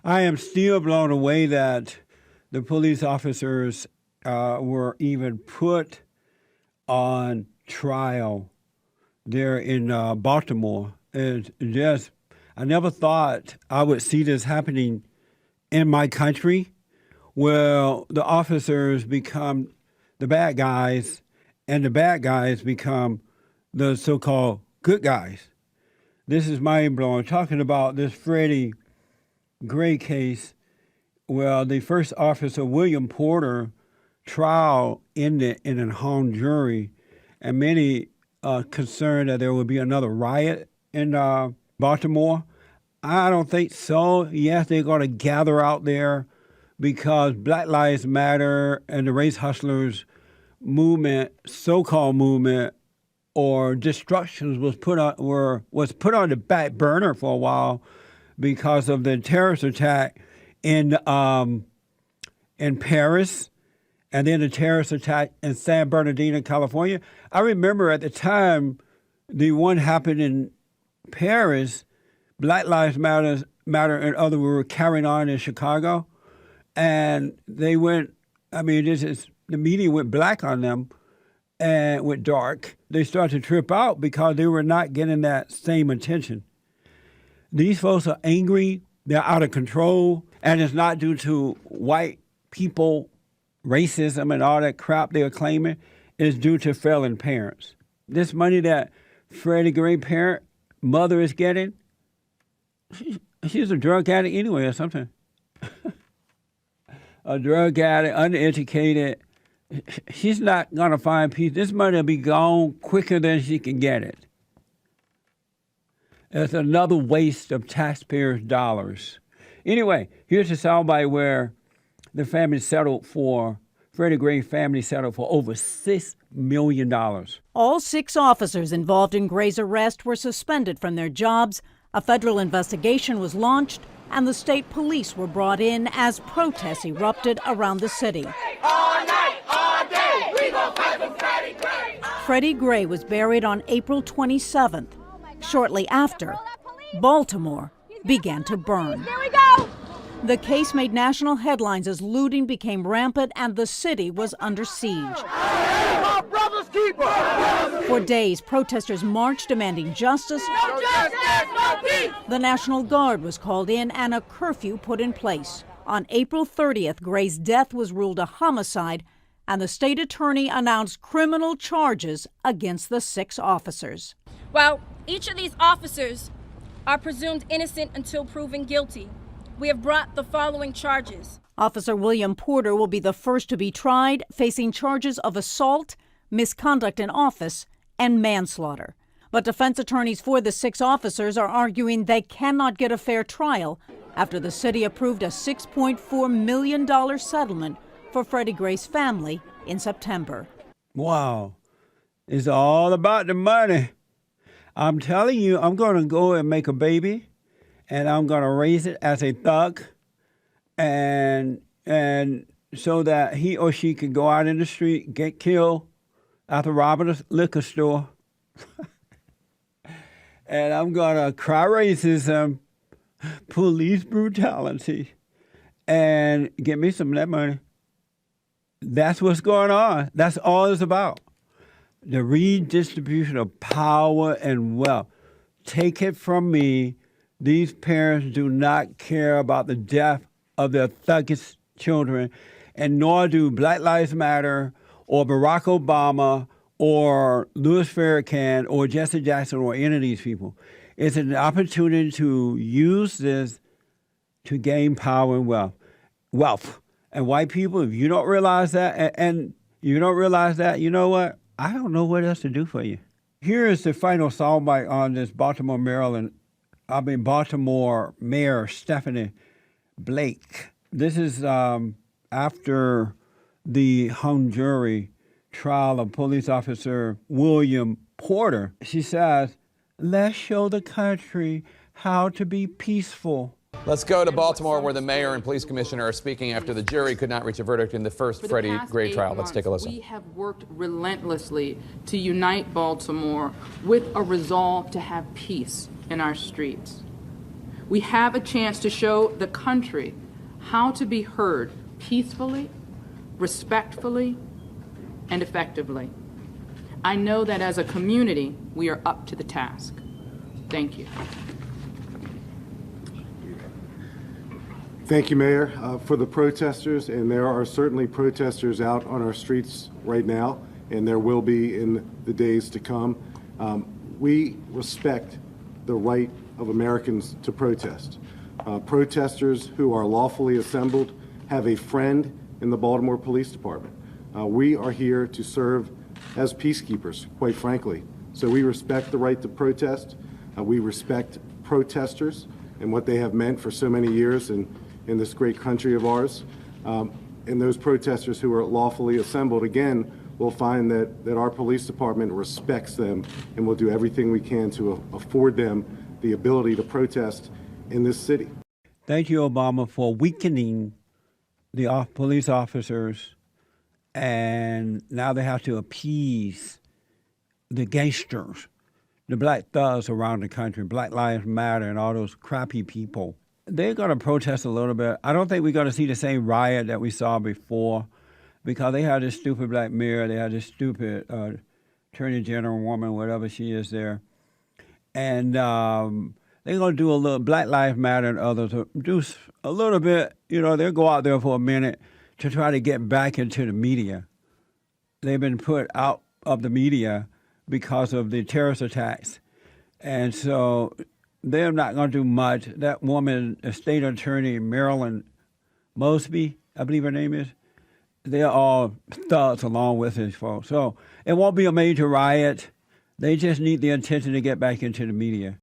I am still blown away that the police officers were even put on trial there in Baltimore. It's just, I never thought I would see this happening in my country, where the officers become the bad guys and the bad guys become the so-called good guys. This is mind-blowing. Talking about this Freddy Gray case, well, the first officer, William Porter, trial ended in a hung jury, and many concerned that there would be another riot in Baltimore. I don't think so. Yes, they're going to gather out there because Black Lives Matter and the race hustlers movement, so-called movement, or destructions was put on the back burner for a while because of the terrorist attack in Paris, and then the terrorist attack in San Bernardino, California. I remember at the time the one happened in Paris, Black Lives Matter and others were carrying on in Chicago, and they went. I mean, the media went black on them and went dark. They started to trip out because they were not getting that same attention. These folks are angry. They're out of control, and it's not due to white people, racism, and all that crap they're claiming. It's due to failing parents. This money that Freddy Gray mother is getting, she's a drug addict anyway or something. A drug addict, uneducated. She's not going to find peace. This money will be gone quicker than she can get it. It's another waste of taxpayers' dollars. Anyway, here's a soundbite where the family settled for, Freddie Gray family settled for over $6 million. All 6 officers involved in Gray's arrest were suspended from their jobs. A federal investigation was launched, and the state police were brought in as protests erupted around the city. All night, all day, we gon' fight for Freddie Gray. Freddie Gray was buried on April 27th. Shortly after, Baltimore began to burn. Here we go. The case made national headlines as looting became rampant and the city was under siege. My brother's keeper. For days, protesters marched demanding justice. No justice, no peace. The National Guard was called in and a curfew put in place. On April 30th, Gray's death was ruled a homicide, and the state attorney announced criminal charges against the 6 officers. Well, each of these officers are presumed innocent until proven guilty. We have brought the following charges. Officer William Porter will be the first to be tried, facing charges of assault, misconduct in office, and manslaughter. But defense attorneys for the 6 officers are arguing they cannot get a fair trial after the city approved a $6.4 million settlement for Freddie Gray's family in September. Wow. It's all about the money. I'm telling you, I'm going to go and make a baby, and I'm going to raise it as a thug, and so that he or she can go out in the street, get killed after robbing a liquor store. And I'm going to cry racism, police brutality, and get me some of that money. That's what's going on. That's all it's about. The redistribution of power and wealth. Take it from me, these parents do not care about the death of their thuggish children, and nor do Black Lives Matter or Barack Obama or Louis Farrakhan or Jesse Jackson or any of these people. It's an opportunity to use this to gain power and wealth. And white people, if you don't realize that, and you don't realize that, you know what? I don't know what else to do for you. Here is the final soundbite on this Baltimore Mayor Stephanie Blake. This is after the hung jury trial of police officer William Porter. She says, let's show the country how to be peaceful. Let's go to Baltimore, where the mayor and police commissioner are speaking after the jury could not reach a verdict in the first Freddie Gray trial. Let's take a listen. We have worked relentlessly to unite Baltimore with a resolve to have peace in our streets. We have a chance to show the country how to be heard peacefully, respectfully, and effectively. I know that as a community, we are up to the task. Thank you. Thank you, Mayor. For the protesters, and there are certainly protesters out on our streets right now, and there will be in the days to come. We respect the right of Americans to protest. Protesters who are lawfully assembled have a friend in the Baltimore Police Department. We are here to serve as peacekeepers, quite frankly. So we respect the right to protest. We respect protesters and what they have meant for so many years in this great country of ours. And those protesters who are lawfully assembled, again, will find that our police department respects them and will do everything we can to afford them the ability to protest in this city. Thank you, Obama, for weakening the police officers, and now they have to appease the gangsters, the black thugs around the country, Black Lives Matter and all those crappy people. They're going to protest a little bit. I don't think we're going to see the same riot that we saw before, because they had this stupid black mayor, they had this stupid attorney general woman, whatever she is there. And they're going to do a little, Black Lives Matter and others, do a little bit, they'll go out there for a minute to try to get back into the media. They've been put out of the media because of the terrorist attacks. And so they're not going to do much. That woman, the state attorney, Marilyn Mosby, I believe her name is, they're all thugs along with his folks. So it won't be a major riot. They just need the attention to get back into the media.